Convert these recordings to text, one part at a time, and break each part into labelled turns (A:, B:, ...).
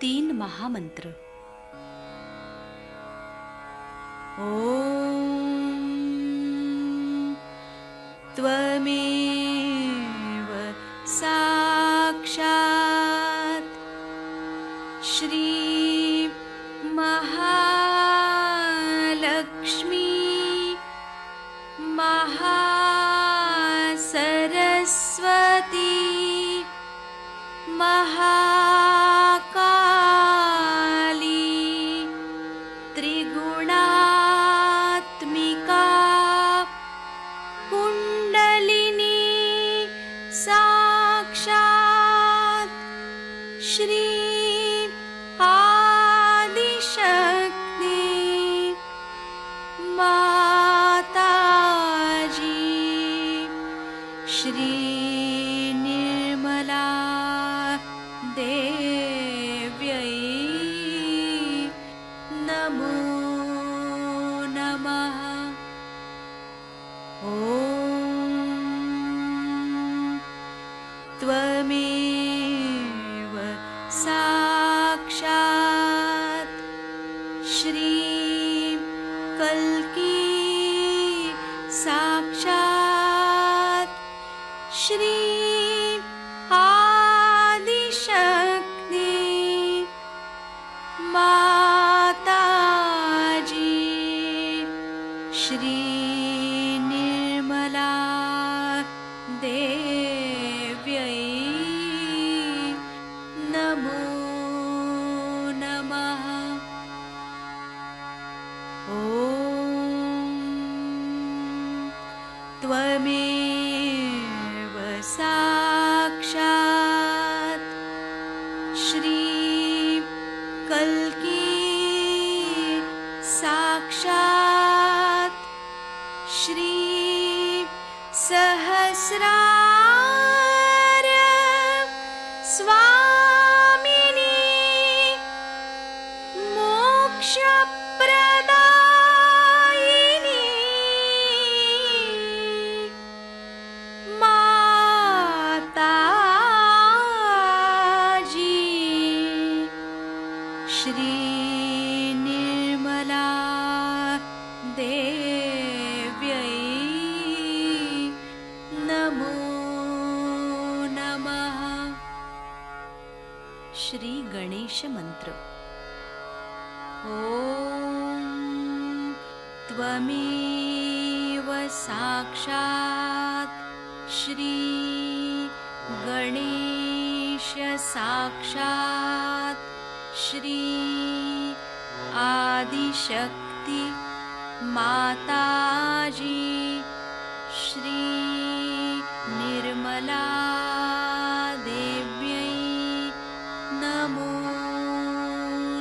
A: 3 महामंत्र। ओम त्वमेव साक्षात् श्री महालक्ष्मी महासरस्वती महाकाली त्रिगुणात्मिका कुंडलिनी साक्षात् श्री आदिशक्ति माताजी श्री निर्मला देव्यै नमो नमः। ॐ त्वमेव साक्षात् श्री कल्की साक्षात् श्री आदिशक्ति माताजी श्री निर्मला देव्यै नमो नमः। ॐ त्वमेव साक्षात् श्री कल्की साक्षात् श्री सहस्रार स्वामिनी मोक्षप्रदायिनी माताजी श्री निर्मला देव्यै नमो नमः। श्री गणेश मंत्र। ओम त्वमेव साक्षात् श्री गणेश साक्षात् श्री आदिशक्ति माताजी श्री निर्मला देव्यै नमो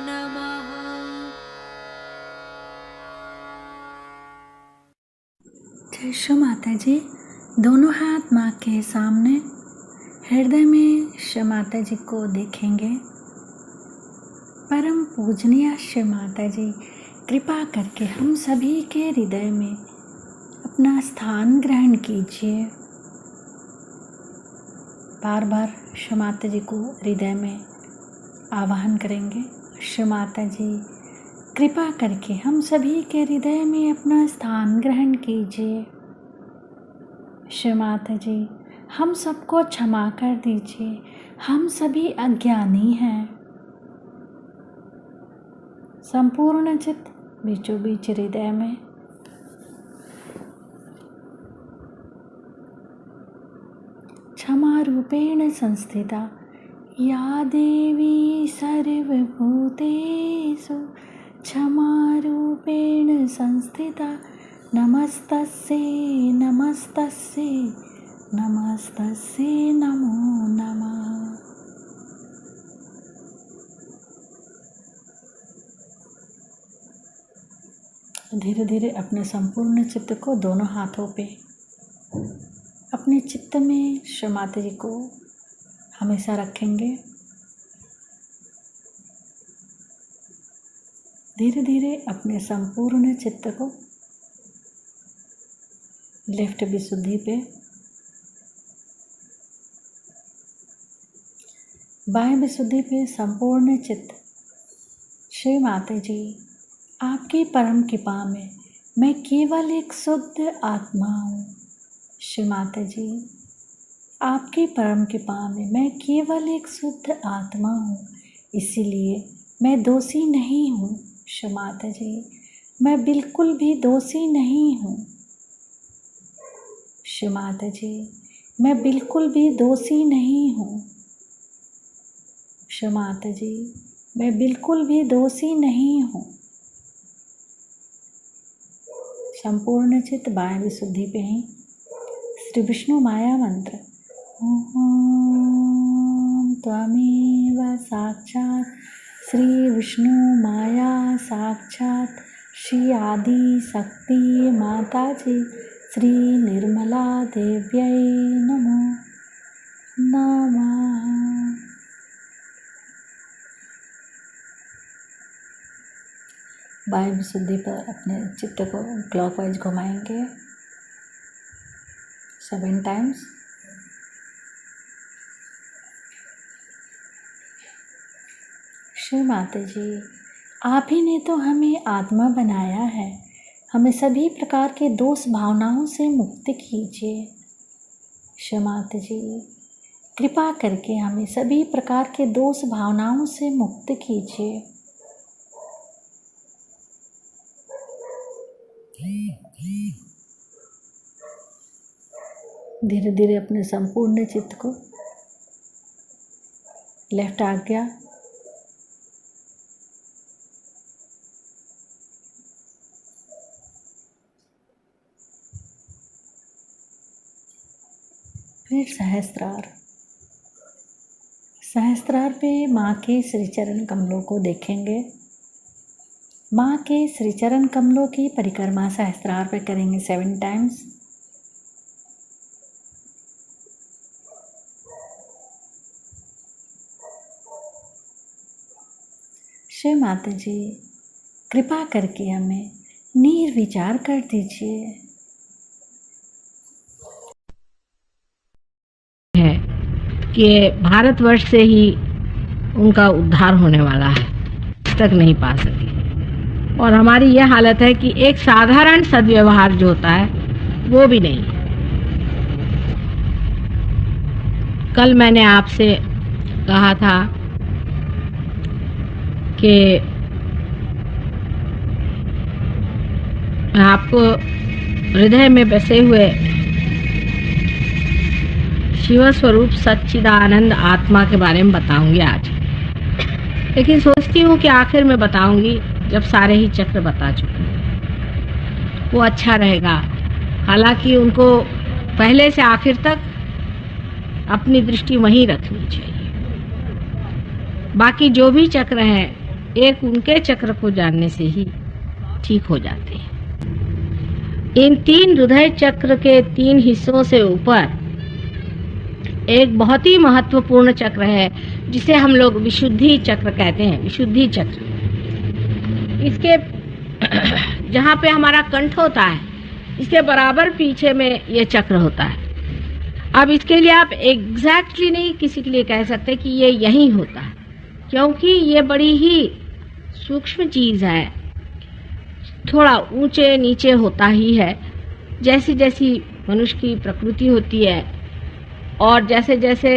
A: नमः।
B: जय श्री माता जी। दोनों हाथ माँ के सामने, हृदय में श्री माता जी को देखेंगे। परम पूजनीय श्री माता जी, कृपा करके हम सभी के हृदय में अपना स्थान ग्रहण कीजिए। बार बार श्री माता जी को हृदय में आवाहन करेंगे। श्री माता जी, कृपा करके हम सभी के हृदय में अपना स्थान ग्रहण कीजिए। श्री माता जी, हम सबको क्षमा कर दीजिए, हम सभी अज्ञानी हैं। संपूर्ण चित्त बीचों बीच हृदय में क्षमा रूपेण संस्थिता या देवी सर्वभूतेषु क्षमा रूपेण संस्थिता नमस्तस्यै नमस्तस्यै नमस्तस्यै नमो नमः। धीरे धीरे अपने संपूर्ण चित्त को दोनों हाथों पे अपने चित्त में श्री माता जी को हमेशा रखेंगे। धीरे धीरे अपने संपूर्ण चित्त को लेफ्ट विशुद्धि पे बाह्य विशुद्धि पे संपूर्ण चित्त। श्री माता जी, आपकी परम कृपा में मैं केवल एक शुद्ध आत्मा हूँ। श्री माता जी, आपकी परम कृपा में मैं केवल एक शुद्ध आत्मा हूँ, इसीलिए मैं दोषी नहीं हूँ। श्री माता जी, मैं बिल्कुल भी दोषी नहीं हूँ। श्री माता जी, मैं बिल्कुल भी दोषी नहीं हूँ। श्री माता जी, मैं बिल्कुल भी दोषी नहीं हूँ। संपूर्ण चित्त बाह्य विशुद्धि पे ही श्री विष्णु माया मंत्र ओम त्वमेव साक्षात् श्री विष्णु माया साक्षात् श्री आदि शक्ति माता जी श्री निर्मला देव्यै नमो नमः। बाह्य विशुद्धि पर अपने चित्त को क्लॉकवाइज घुमाएंगे 7 टाइम्स। श्री माता जी, आप ही ने तो हमें आत्मा बनाया है, हमें सभी प्रकार के दोष भावनाओं से मुक्त कीजिए। श्री माता जी, कृपा करके हमें सभी प्रकार के दोष भावनाओं से मुक्त कीजिए। धीरे धीरे अपने संपूर्ण चित्त को लेफ्ट आज्ञा फिर सहस्त्रार। सहस्त्रार पे माँ के श्रीचरण कमलों को देखेंगे। माँ के श्रीचरण कमलों की परिक्रमा सहस्त्रार पे करेंगे 7 टाइम्स। श्री माता जी, कृपा करके हमें निर्विचार कर दीजिए।
C: है कि भारतवर्ष से ही उनका उद्धार होने वाला है, तक नहीं पा सके। और हमारी यह हालत है कि एक साधारण सद्व्यवहार जो होता है वो भी नहीं। कल मैंने आपसे कहा था कि मैं आपको हृदय में बसे हुए शिव स्वरूप सच्चिदानंद आत्मा के बारे में बताऊंगी आज, लेकिन सोचती हूँ कि आखिर में बताऊंगी जब सारे ही चक्र बता चुके वो अच्छा रहेगा। हालांकि उनको पहले से आखिर तक अपनी दृष्टि वहीं रखनी चाहिए। बाकी जो भी चक्र हैं एक उनके चक्र को जानने से ही ठीक हो जाते हैं। इन 3 हृदय चक्र के 3 हिस्सों से ऊपर एक बहुत ही महत्वपूर्ण चक्र है जिसे हम लोग विशुद्धि चक्र कहते हैं। विशुद्धि चक्र, इसके जहाँ पे हमारा कंठ होता है इसके बराबर पीछे में ये चक्र होता है। अब इसके लिए आप एग्जैक्टली नहीं किसी के लिए कह सकते कि ये यही होता है, क्योंकि ये बड़ी ही सूक्ष्म चीज है, थोड़ा ऊंचे नीचे होता ही है। जैसी जैसी मनुष्य की प्रकृति होती है और जैसे जैसे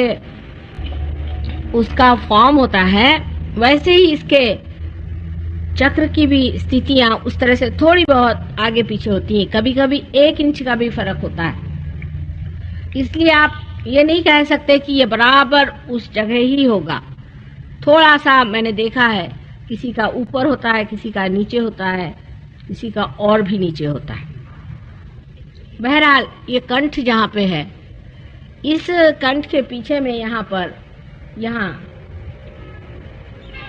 C: उसका फॉर्म होता है वैसे ही इसके चक्र की भी स्थितियां उस तरह से थोड़ी बहुत आगे पीछे होती हैं। कभी कभी 1 इंच का भी फर्क होता है। इसलिए आप ये नहीं कह सकते कि ये बराबर उस जगह ही होगा। थोड़ा सा मैंने देखा है, किसी का ऊपर होता है, किसी का नीचे होता है, किसी का और भी नीचे होता है। बहरहाल ये कंठ जहाँ पे है, इस कंठ के पीछे में यहाँ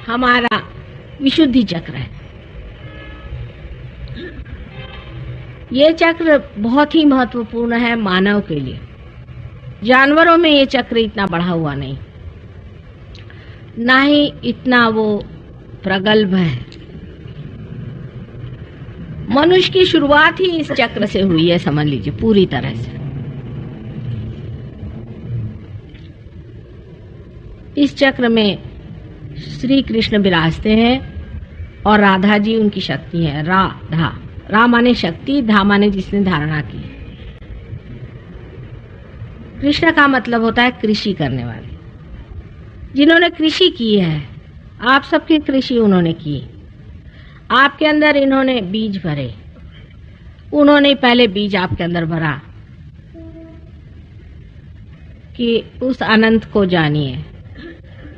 C: हमारा विशुद्धि चक्र है। ये चक्र बहुत ही महत्वपूर्ण है मानव के लिए। जानवरों में ये चक्र इतना बढ़ा हुआ नहीं, ना ही इतना वो प्रगल्भ है। मनुष्य की शुरुआत ही इस चक्र से हुई है, समझ लीजिए पूरी तरह से। इस चक्र में श्री कृष्ण विराजते हैं और राधा जी उनकी शक्ति है। राधा, रा माने शक्ति, धा माने जिसने धारणा की। कृष्ण का मतलब होता है कृषि करने वाले, जिन्होंने कृषि की है। आप सबकी कृषि उन्होंने की। आपके अंदर इन्होंने बीज भरे, उन्होंने पहले बीज आपके अंदर भरा कि उस अनंत को जानिए,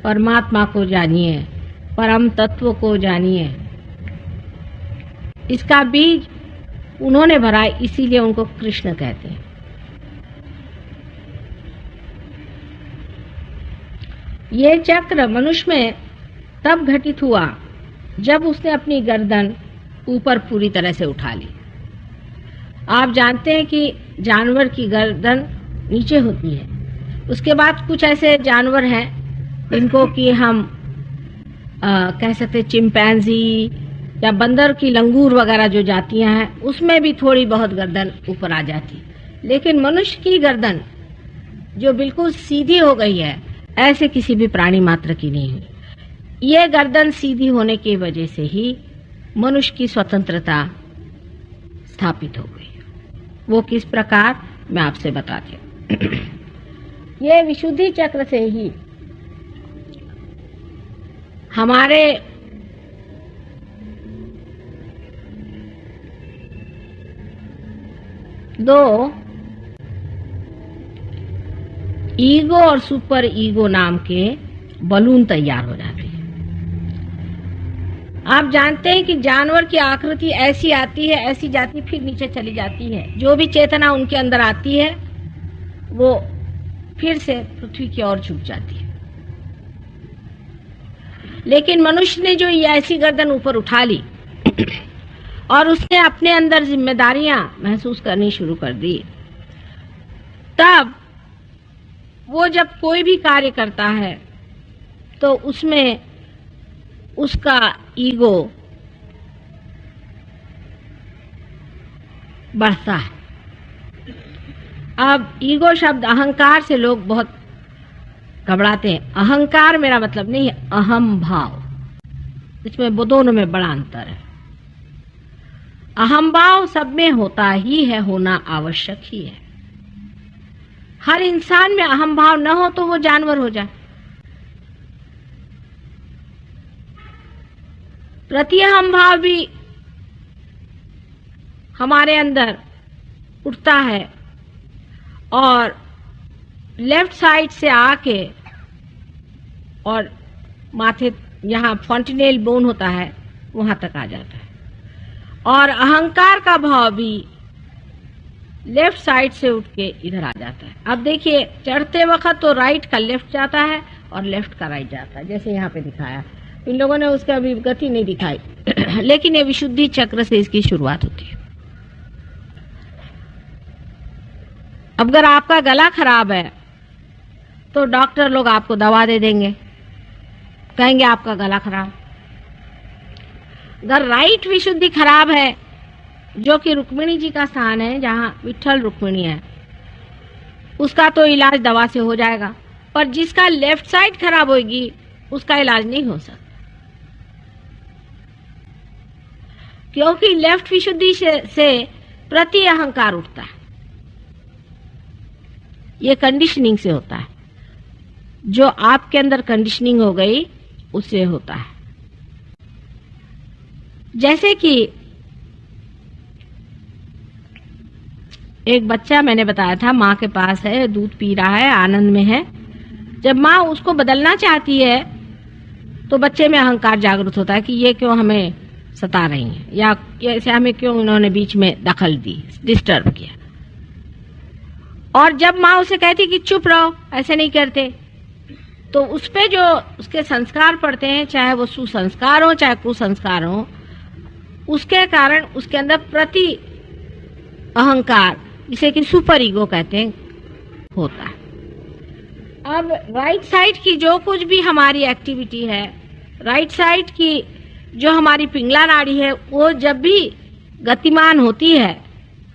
C: परमात्मा को जानिए, परम तत्व को जानिए। इसका बीज उन्होंने भरा, इसीलिए उनको कृष्ण कहते हैं। ये चक्र मनुष्य में तब घटित हुआ जब उसने अपनी गर्दन ऊपर पूरी तरह से उठा ली। आप जानते हैं कि जानवर की गर्दन नीचे होती है। उसके बाद कुछ ऐसे जानवर हैं जिनको कि हम कह सकते चिंपैंजी या बंदर की लंगूर वगैरह जो जातियां हैं, उसमें भी थोड़ी बहुत गर्दन ऊपर आ जाती। लेकिन मनुष्य की गर्दन जो बिल्कुल सीधी हो गई है, ऐसे किसी भी प्राणी मात्र की नहीं हुई। ये गर्दन सीधी होने की वजह से ही मनुष्य की स्वतंत्रता स्थापित हो गई। वो किस प्रकार, मैं आपसे बताती हूँ। ये विशुद्धि चक्र से ही हमारे दो ईगो और सुपर ईगो नाम के बलून तैयार हो जाते हैं। आप जानते हैं कि जानवर की आकृति ऐसी आती है, ऐसी जाती, फिर नीचे चली जाती है। जो भी चेतना उनके अंदर आती है वो फिर से पृथ्वी की ओर झुक जाती है। लेकिन मनुष्य ने जो ये ऐसी गर्दन ऊपर उठा ली और उसने अपने अंदर जिम्मेदारियां महसूस करनी शुरू कर दी, तब वो जब कोई भी कार्य करता है तो उसमें उसका ईगो बढ़ता है। अब ईगो शब्द, अहंकार से लोग बहुत घबराते हैं। अहंकार मेरा मतलब नहीं है अहम भाव, इसमें दोनों में बड़ा अंतर है। अहम भाव सब में होता ही है, होना आवश्यक ही है। हर इंसान में अहम भाव न हो तो वो जानवर हो जाए। प्रति अहम भाव भी हमारे अंदर उठता है और लेफ्ट साइड से आके और माथे, यहाँ फॉन्टिनेल बोन होता है, वहां तक आ जाता है। और अहंकार का भाव भी लेफ्ट साइड से उठ के इधर आ जाता है। अब देखिए, चढ़ते वक्त तो राइट का लेफ्ट जाता है और लेफ्ट का राइट जाता है, जैसे यहाँ पे दिखाया। इन लोगों ने उसका अभी गति नहीं दिखाई लेकिन ये विशुद्धि चक्र से इसकी शुरुआत होती है। अब अगर आपका गला खराब है तो डॉक्टर लोग आपको दवा दे देंगे, कहेंगे आपका गला खराब। अगर राइट विशुद्धि खराब है, जो कि रुक्मिणी जी का स्थान है, जहां विठल रुक्मिणी है, उसका तो इलाज दवा से हो जाएगा। पर जिसका लेफ्ट साइड खराब होगी उसका इलाज नहीं हो सकता, क्योंकि लेफ्ट विशुद्धि से प्रति अहंकार उठता है। ये कंडीशनिंग से होता है। जो आपके अंदर कंडीशनिंग हो गई उससे होता है। जैसे कि एक बच्चा, मैंने बताया था, माँ के पास है, दूध पी रहा है, आनंद में है। जब माँ उसको बदलना चाहती है तो बच्चे में अहंकार जागृत होता है कि ये क्यों हमें सता रही हैं, या कैसे हमें क्यों इन्होंने बीच में दखल दी, डिस्टर्ब किया। और जब माँ उसे कहती कि चुप रहो, ऐसे नहीं करते, तो उस पे जो उसके संस्कार पड़ते हैं, चाहे वो सुसंस्कार हो चाहे कुसंस्कार हो, उसके कारण उसके अंदर प्रति अहंकार, जिसे कि सुपर ईगो कहते हैं, होता है। अब राइट साइड की जो कुछ भी हमारी एक्टिविटी है, राइट साइड की जो हमारी पिंगला नाड़ी है, वो जब भी गतिमान होती है,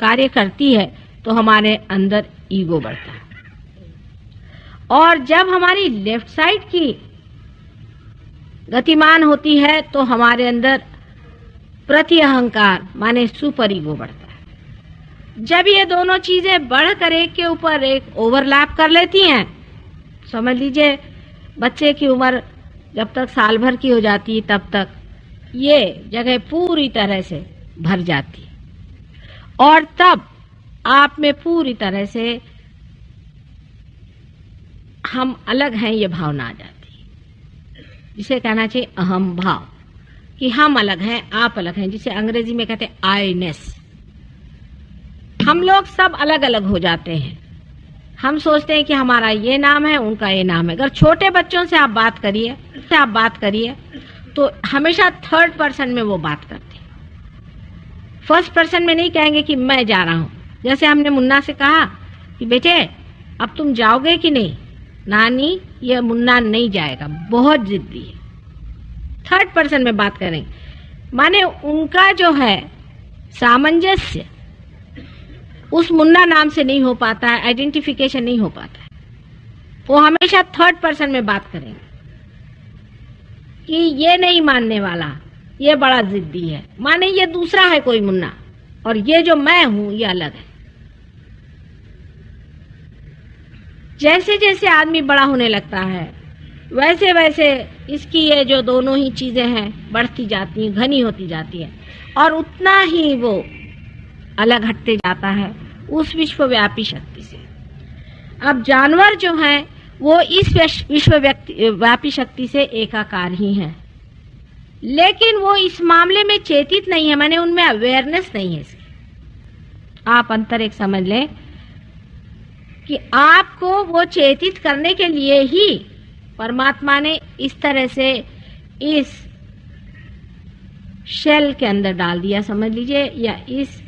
C: कार्य करती है, तो हमारे अंदर ईगो बढ़ता है। और जब हमारी लेफ्ट साइड की गतिमान होती है तो हमारे अंदर प्रति अहंकार माने सुपर ईगो बढ़ता है। जब ये दोनों चीजें बढ़कर एक के ऊपर एक ओवरलैप कर लेती हैं, समझ लीजिए बच्चे की उम्र जब तक साल भर की हो जाती है तब तक ये जगह पूरी तरह से भर जाती है और तब आप में पूरी तरह से हम अलग हैं ये भावना आ जाती है, जिसे कहना चाहिए अहम भाव, कि हम अलग हैं आप अलग हैं, जिसे अंग्रेजी में कहते हैं आईनेस। हम लोग सब अलग अलग हो जाते हैं। हम सोचते हैं कि हमारा ये नाम है, उनका ये नाम है। अगर छोटे बच्चों से आप बात करिए तो हमेशा थर्ड पर्सन में वो बात करते हैं। फर्स्ट पर्सन में नहीं कहेंगे कि मैं जा रहा हूं। जैसे हमने मुन्ना से कहा कि बेटे अब तुम जाओगे कि नहीं, नानी ये मुन्ना नहीं जाएगा, बहुत जिद्दी है। थर्ड पर्सन में बात करेंगे, माने उनका जो है सामंजस्य उस मुन्ना नाम से नहीं हो पाता है, आइडेंटिफिकेशन नहीं हो पाता है। वो हमेशा थर्ड पर्सन में बात करेंगे कि ये नहीं मानने वाला, ये बड़ा जिद्दी है, माने ये दूसरा है कोई मुन्ना और ये जो मैं हूं ये अलग है। जैसे जैसे आदमी बड़ा होने लगता है वैसे वैसे इसकी ये जो दोनों ही चीजें हैं बढ़ती जाती हैं, घनी होती जाती है और उतना ही वो अलग हटते जाता है उस विश्वव्यापी शक्ति से। अब जानवर जो हैं वो इस विश्वव्यापी शक्ति से एकाकार ही हैं, लेकिन वो इस मामले में चेतित नहीं है, माने उनमें अवेयरनेस नहीं है इसकी। आप अंतर एक समझ लें कि आपको वो चेतित करने के लिए ही परमात्मा ने इस तरह से इस शेल के अंदर डाल दिया, समझ लीजिए, या इस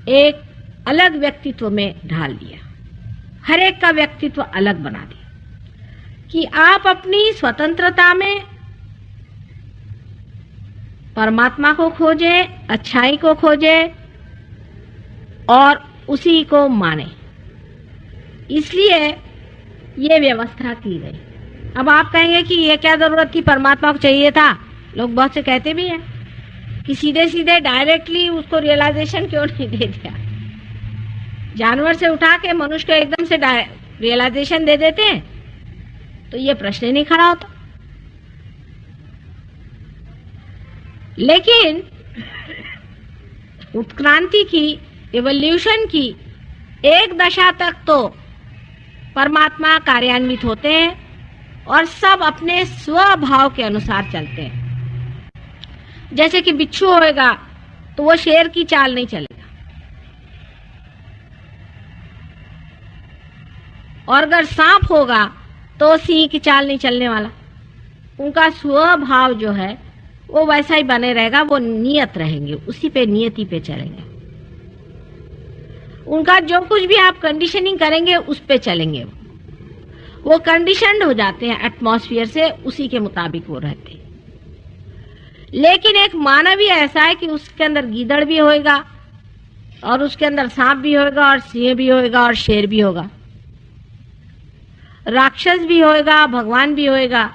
C: एक अलग व्यक्तित्व में ढाल दिया। हर एक का व्यक्तित्व अलग बना दिया कि आप अपनी स्वतंत्रता में परमात्मा को खोजें, अच्छाई को खोजें और उसी को माने। इसलिए ये व्यवस्था की गई। अब आप कहेंगे कि ये क्या जरूरत थी, परमात्मा को चाहिए था। लोग बहुत से कहते भी हैं कि सीधे सीधे डायरेक्टली उसको रियलाइजेशन क्यों नहीं दे दिया। जानवर से उठा के मनुष्य को एकदम से रियलाइजेशन दे देते हैं तो ये प्रश्न ही नहीं खड़ा होता। लेकिन उत्क्रांति की, इवोल्यूशन की एक दशा तक तो परमात्मा कार्यान्वित होते हैं और सब अपने स्वभाव के अनुसार चलते हैं। जैसे कि बिच्छू होएगा तो वो शेर की चाल नहीं चलेगा, और अगर सांप होगा तो सिंह की चाल नहीं चलने वाला। उनका स्वभाव जो है वो वैसा ही बने रहेगा, वो नियत रहेंगे, उसी पे नियति पे चलेंगे। उनका जो कुछ भी आप कंडीशनिंग करेंगे उस पे चलेंगे। वो कंडीशनड हो जाते हैं एटमॉस्फेयर से, उसी के मुताबिक वो रहते हैं। लेकिन एक मानवीय ऐसा है कि उसके अंदर गीदड़ भी होएगा और उसके अंदर सांप भी होएगा और सिंह भी होएगा और शेर भी होगा, राक्षस भी होएगा, भगवान भी होएगा।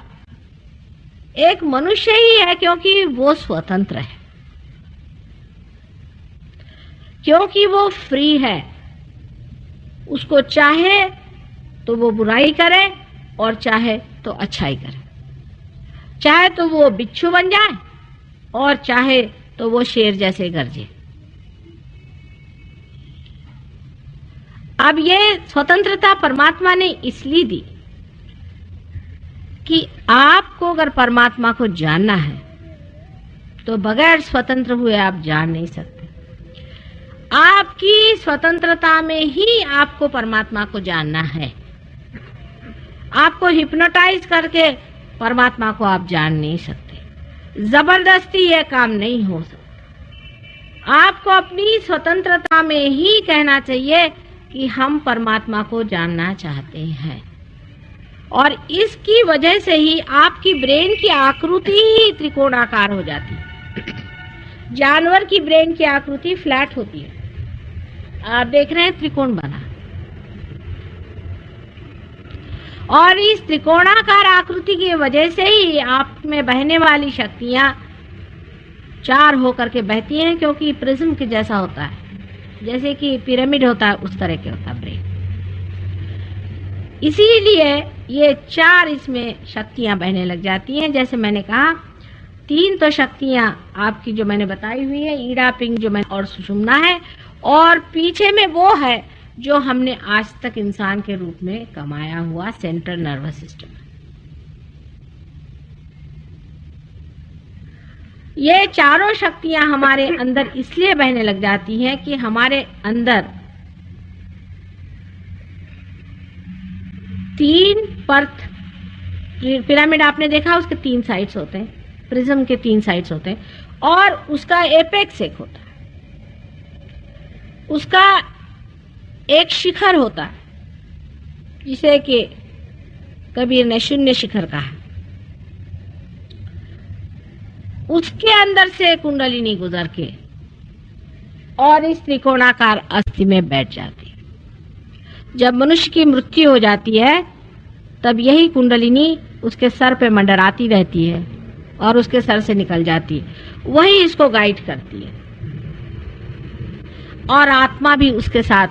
C: एक मनुष्य ही है क्योंकि वो स्वतंत्र है, क्योंकि वो फ्री है। उसको चाहे तो वो बुराई करे और चाहे तो अच्छाई करे, चाहे तो वो बिच्छू बन जाए और चाहे तो वो शेर जैसे गरजे। अब ये स्वतंत्रता परमात्मा ने इसलिए दी कि आपको अगर परमात्मा को जानना है तो बगैर स्वतंत्र हुए आप जान नहीं सकते। आपकी स्वतंत्रता में ही आपको परमात्मा को जानना है। आपको हिप्नोटाइज करके परमात्मा को आप जान नहीं सकते। जबरदस्ती यह काम नहीं हो सकता। आपको अपनी स्वतंत्रता में ही कहना चाहिए कि हम परमात्मा को जानना चाहते हैं, और इसकी वजह से ही आपकी ब्रेन की आकृति ही त्रिकोणाकार हो जाती है। जानवर की ब्रेन की आकृति फ्लैट होती है, आप देख रहे हैं त्रिकोण बना। और इस त्रिकोणाकार आकृति की वजह से ही आप में बहने वाली शक्तियां 4 होकर के बहती हैं, क्योंकि प्रिज्म के जैसा होता है, जैसे कि पिरामिड होता है उस तरह के होता है ब्रेन। इसीलिए ये 4 इसमें शक्तियां बहने लग जाती हैं। जैसे मैंने कहा 3 तो शक्तियां आपकी जो मैंने बताई हुई है, ईड़ा, पिंग और सुषुम्ना है, और पीछे में वो है जो हमने आज तक इंसान के रूप में कमाया हुआ सेंट्रल नर्वस सिस्टम। ये चारों शक्तियां हमारे अंदर इसलिए बहने लग जाती हैं कि हमारे अंदर 3 परत, पिरामिड आपने देखा उसके 3 साइड्स होते हैं, प्रिज्म के 3 साइड्स होते हैं, और उसका एपेक्स एक होता है, उसका एक शिखर होता है जिसे कि कबीर ने शून्य शिखर कहा। उसके अंदर से कुंडलिनी गुजर के और इस त्रिकोणाकार अस्थि में बैठ जाती है। जब मनुष्य की मृत्यु हो जाती है तब यही कुंडलिनी उसके सर पे मंडराती रहती है और उसके सर से निकल जाती है, वही इसको गाइड करती है, और आत्मा भी उसके साथ।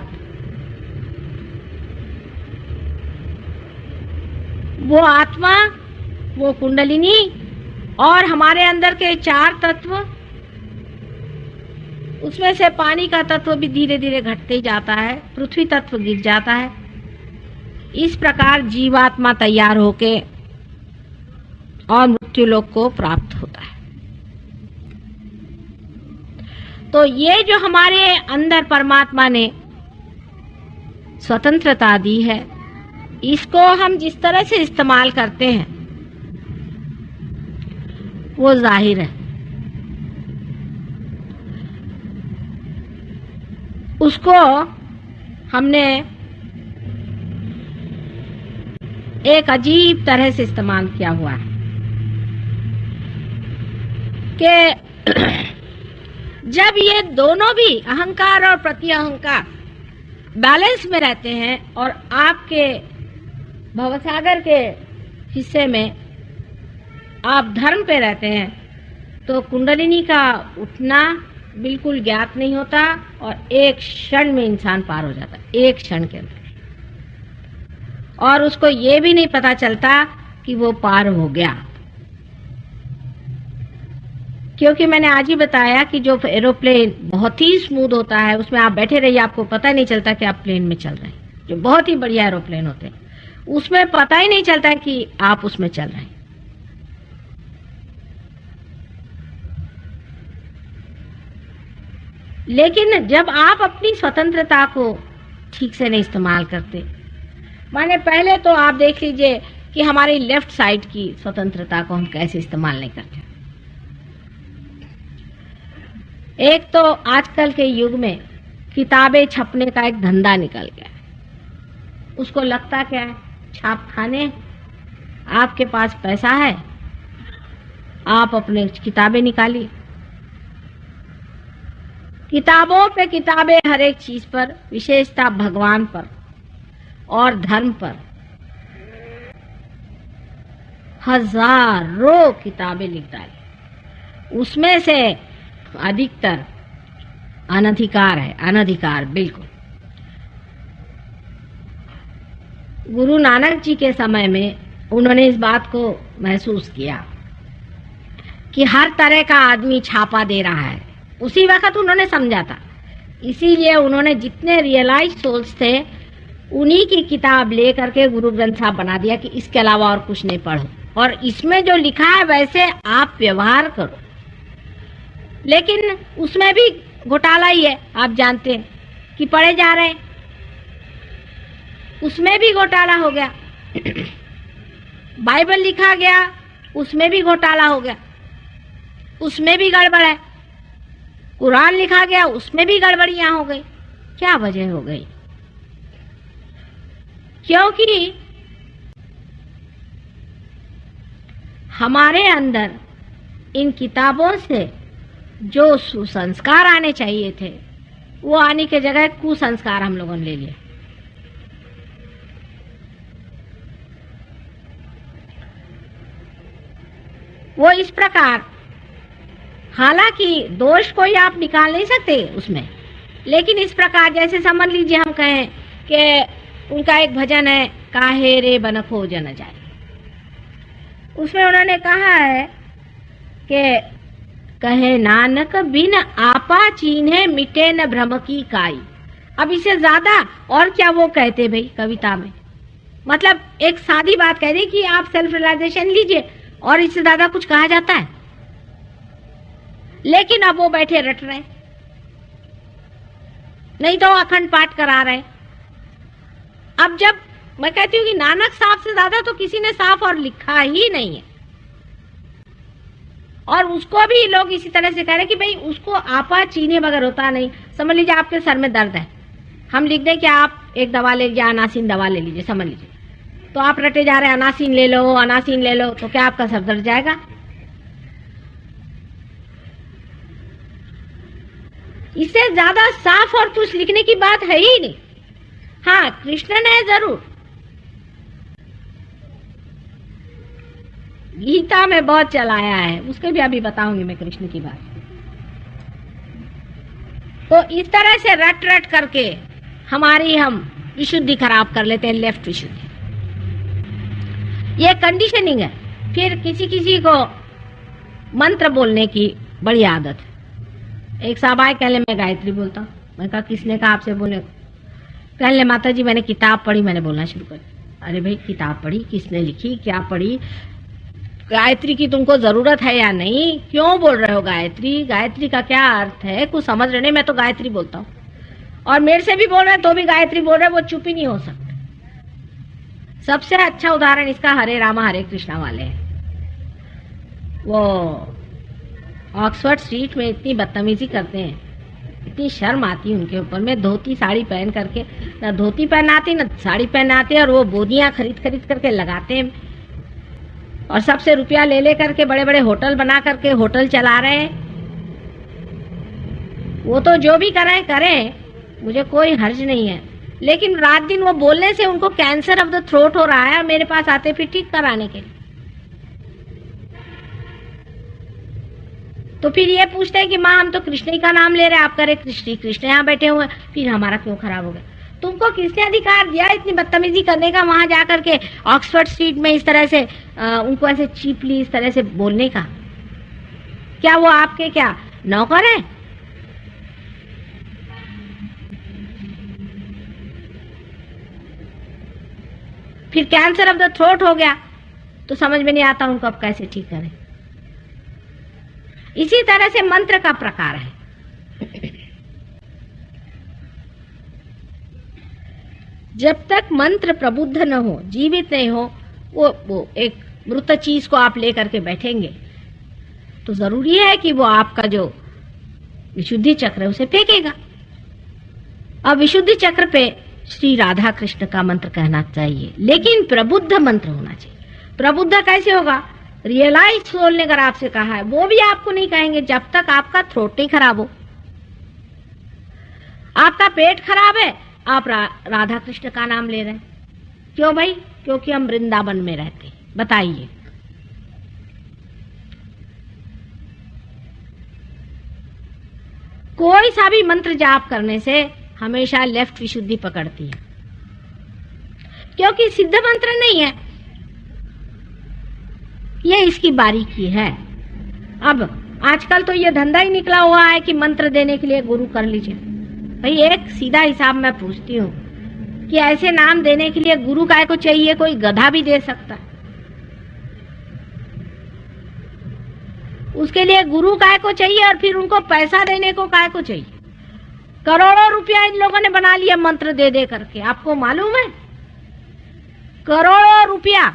C: वो आत्मा, वो कुंडलिनी और हमारे अंदर के 4 तत्व, उसमें से पानी का तत्व भी धीरे धीरे घटते ही जाता है, पृथ्वी तत्व गिर जाता है। इस प्रकार जीवात्मा तैयार होके और मृत्यु लोक को प्राप्त होता है। तो ये जो हमारे अंदर परमात्मा ने स्वतंत्रता दी है, इसको हम जिस तरह से इस्तेमाल करते हैं वो जाहिर है। उसको हमने एक अजीब तरह से इस्तेमाल किया हुआ है कि जब ये दोनों भी अहंकार और प्रति अहंकार बैलेंस में रहते हैं और आपके भवसागर के हिस्से में आप धर्म पे रहते हैं, तो कुंडलिनी का उठना बिल्कुल ज्ञात नहीं होता और एक क्षण में इंसान पार हो जाता है, एक क्षण के अंदर, और उसको ये भी नहीं पता चलता कि वो पार हो गया। क्योंकि मैंने आज ही बताया कि जो एरोप्लेन बहुत ही स्मूथ होता है, उसमें आप बैठे रहिए, आपको पता नहीं चलता कि आप प्लेन में चल रहे हैं। जो बहुत ही बढ़िया एरोप्लेन होते हैं उसमें पता ही नहीं चलता कि आप उसमें चल रहे हैं। लेकिन जब आप अपनी स्वतंत्रता को ठीक से नहीं इस्तेमाल करते, माने पहले तो आप देख लीजिए कि हमारी लेफ्ट साइड की स्वतंत्रता को हम कैसे इस्तेमाल नहीं करते। एक तो आजकल के युग में किताबें छपने का एक धंधा निकल गया है। उसको लगता क्या है, छाप खाने, आपके पास पैसा है, आप अपने किताबें निकालिए। किताबों पे किताबें, हर एक चीज पर, विशेषता भगवान पर और धर्म पर हजारों किताबें लिख डाली। उसमें से अधिकतर अनधिकार है, अनधिकार बिल्कुल। गुरु नानक जी के समय में उन्होंने इस बात को महसूस किया कि हर तरह का आदमी छापा दे रहा है। उसी वक्त उन्होंने समझा था, इसीलिए उन्होंने जितने रियलाइज सोल्स थे उन्हीं की किताब लेकर के गुरु ग्रंथ साहब बना दिया कि इसके अलावा और कुछ नहीं पढ़ो, और इसमें जो लिखा है वैसे आप व्यवहार करो। लेकिन उसमें भी घोटाला ही है, आप जानते हैं कि पढ़े जा रहे हैं, उसमें भी घोटाला हो गया। बाइबल लिखा गया, उसमें भी घोटाला हो गया, उसमें भी गड़बड़ है। कुरान लिखा गया, उसमें भी गड़बड़ियां हो गई। क्या वजह हो गई? क्योंकि हमारे अंदर इन किताबों से जो सुसंस्कार आने चाहिए थे वो आने के जगह कुसंस्कार हम लोगों ने ले लिया। वो इस प्रकार, हालांकि दोष कोई आप निकाल नहीं सकते उसमें, लेकिन इस प्रकार जैसे समझ लीजिए हम कहें कि उनका एक भजन है, काहे रे बन खोज न जाए। उसमें उन्होंने कहा है कि कहे नानक बिन आपा चीन्हे मिटे न भ्रम की काई। अब इससे ज्यादा और क्या वो कहते भाई कविता में, मतलब एक सादी बात कह दी कि आप सेल्फ रियलाइजेशन लीजिए, और इससे ज्यादा कुछ कहा जाता है? लेकिन अब वो बैठे रट रहे, नहीं तो अखंड पाठ करा रहे। अब जब मैं कहती हूँ कि नानक साहब से ज्यादा तो किसी ने साफ और लिखा ही नहीं है, और उसको भी लोग इसी तरह से कह रहे कि भाई उसको आपा चीने बगैर होता नहीं। समझ लीजिए आपके सर में दर्द है, हम लिख दें कि आप एक दवा ले लीजिए, अनासिन दवा ले लीजिए, समझ लीजिए, तो आप रटे जा रहे हैं अनासिन ले लो, अनासिन ले लो, तो क्या आपका सर दर्द जाएगा? इससे ज्यादा साफ और कुछ लिखने की बात है ही नहीं। हाँ, कृष्ण ने जरूर गीता में बहुत चलाया है, उसके भी अभी बताऊंगी मैं कृष्ण की बात। तो इस तरह से रट रट करके हमारी हम विशुद्धि खराब कर लेते हैं, लेफ्ट विशुद्धि। ये कंडीशनिंग है। फिर किसी किसी को मंत्र बोलने की बड़ी आदत है। एक साहब आए, कहले मैं गायत्री बोलता हूँ। मैं कहा किसने कहा आपसे बोले? कहले माता जी मैंने किताब पढ़ी, मैंने बोलना शुरू कर। अरे भाई किताब पढ़ी, किसने लिखी, क्या पढ़ी? गायत्री की तुमको जरूरत है या नहीं? क्यों बोल रहे हो गायत्री? गायत्री का क्या अर्थ है? कुछ समझ रहे नहीं? मैं तो गायत्री बोलता हूँ, और मेरे से भी बोल रहे हैं तो भी गायत्री बोल रहे हैं, वो चुप ही नहीं हो सकते। सबसे अच्छा उदाहरण इसका हरे रामा हरे कृष्णा वाले हैं। वो ऑक्सफोर्ड स्ट्रीट में इतनी बदतमीजी करते हैं, इतनी शर्म आती है उनके ऊपर। मैं धोती साड़ी पहन करके, ना धोती पहनाती ना साड़ी पहनाते, और वो बोदियां खरीद खरीद करके लगाते हैं, और सबसे रुपया ले ले करके बड़े बड़े होटल बना करके होटल चला रहे हैं। वो तो जो भी करें करें, मुझे कोई हर्ज नहीं है, लेकिन रात दिन वो बोलने से उनको कैंसर ऑफ द थ्रोट हो रहा है, मेरे पास आते फिर ठीक कराने के लिए। तो फिर ये पूछते हैं कि माँ हम तो कृष्ण का नाम ले रहे हैं, आप करे कृष्ण कृष्ण यहाँ बैठे हुए, फिर हमारा क्यों खराब हो गया? तुमको किसने अधिकार दिया इतनी बदतमीजी करने का, वहां जाकर के ऑक्सफोर्ड स्ट्रीट में इस तरह से उनको ऐसे चीपली इस तरह से बोलने का? क्या वो आपके क्या नौकर है? फिर कैंसर ऑफ द थ्रोट हो गया तो समझ में नहीं आता उनको अब कैसे ठीक करें। इसी तरह से मंत्र का प्रकार है। जब तक मंत्र प्रबुद्ध न हो, जीवित नहीं हो, वो एक मृत चीज को आप लेकर के बैठेंगे तो जरूरी है कि वो आपका जो विशुद्धि चक्र है उसे फेंकेगा। अब विशुद्धि चक्र पे श्री राधा कृष्ण का मंत्र कहना चाहिए, लेकिन प्रबुद्ध मंत्र होना चाहिए। प्रबुद्ध कैसे होगा? रियलाइज सोल ने अगर आपसे कहा है, वो भी आपको नहीं कहेंगे जब तक आपका थ्रोट नहीं खराब हो। आपका पेट खराब है, आप राधा कृष्ण का नाम ले रहे हैं, क्यों भाई? क्योंकि हम वृंदावन में रहते हैं। बताइए, कोई सा भी मंत्र जाप करने से हमेशा लेफ्ट विशुद्धि पकड़ती है, क्योंकि सिद्ध मंत्र नहीं है, ये इसकी बारीकी है। अब आजकल तो ये धंधा ही निकला हुआ है कि मंत्र देने के लिए गुरु कर लीजिए। भाई एक सीधा हिसाब मैं पूछती हूँ कि ऐसे नाम देने के लिए गुरु काय को चाहिए? कोई गधा भी दे सकता है। उसके लिए गुरु काय को चाहिए, और फिर उनको पैसा देने को काय को चाहिए? करोड़ों रुपया इन लोगों ने बना लिया मंत्र दे दे करके, आपको मालूम है? करोड़ों रुपया।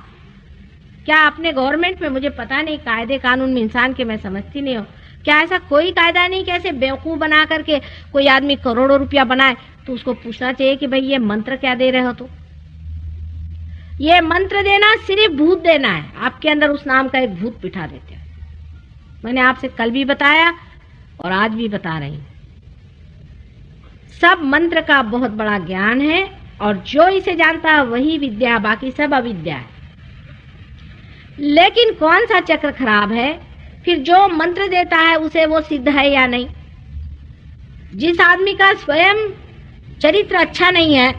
C: क्या अपने गवर्नमेंट में, मुझे पता नहीं, कायदे कानून में इंसान के मैं समझती नहीं हूँ, क्या ऐसा कोई कायदा नहीं कि ऐसे बेवकूफ बना करके कोई आदमी करोड़ों रुपया बनाए? तो उसको पूछना चाहिए कि भाई ये मंत्र क्या दे रहे हो? तो ये मंत्र देना सिर्फ भूत देना है, आपके अंदर उस नाम का एक भूत बिठा देते हैं। मैंने आपसे कल भी बताया और आज भी बता रही हूँ, सब मंत्र का बहुत बड़ा ज्ञान है, और जो इसे जानता है वही विद्या, बाकी सब अविद्या है। लेकिन कौन सा चक्र खराब है? फिर जो मंत्र देता है उसे वो सिद्ध है या नहीं? जिस आदमी का स्वयं चरित्र अच्छा नहीं है,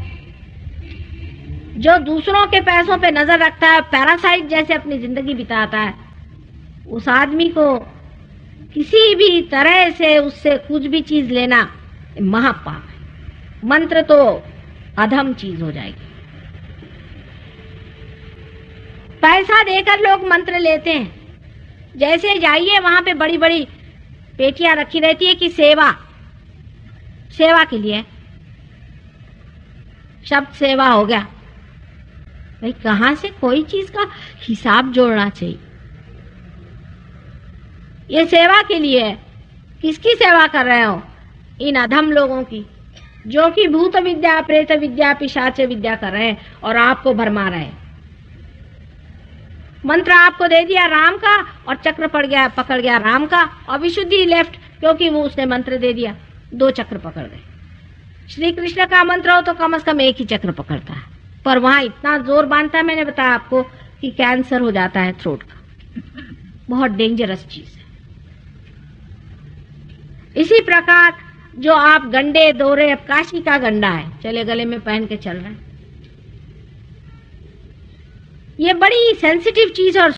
C: जो दूसरों के पैसों पे नजर रखता है, पैरासाइट जैसे अपनी जिंदगी बिताता है, उस आदमी को किसी भी तरह से उससे कुछ भी चीज लेना महापाप है। मंत्र तो अधम चीज हो जाएगी। पैसा देकर लोग मंत्र लेते हैं। जैसे जाइए वहां पे बड़ी बड़ी पेटियां रखी रहती है कि सेवा के लिए, शब्द सेवा हो गया। भाई कहां से कोई चीज का हिसाब जोड़ना चाहिए? ये सेवा के लिए है। किसकी सेवा कर रहे हो? इन अधम लोगों की, जो कि भूत विद्या, प्रेत विद्या, पिशाच विद्या कर रहे हैं और आपको भरमा रहे हैं। मंत्र आपको दे दिया राम का और चक्र पकड़ गया राम का, और विशुद्धि लेफ्ट, क्योंकि वो उसने मंत्र दे दिया, 2 चक्र पकड़ गए। श्री कृष्ण का मंत्र हो तो कम से कम 1 ही चक्र पकड़ता है, पर वहां इतना जोर बांधता है, मैंने बताया आपको, कि कैंसर हो जाता है थ्रोट का। बहुत डेंजरस चीज है। इसी प्रकार जो आप गंडे दोरे, अब काशी का गंडा है, चले गले में पहन के चल रहे हैं, ये बड़ी सेंसिटिव चीज और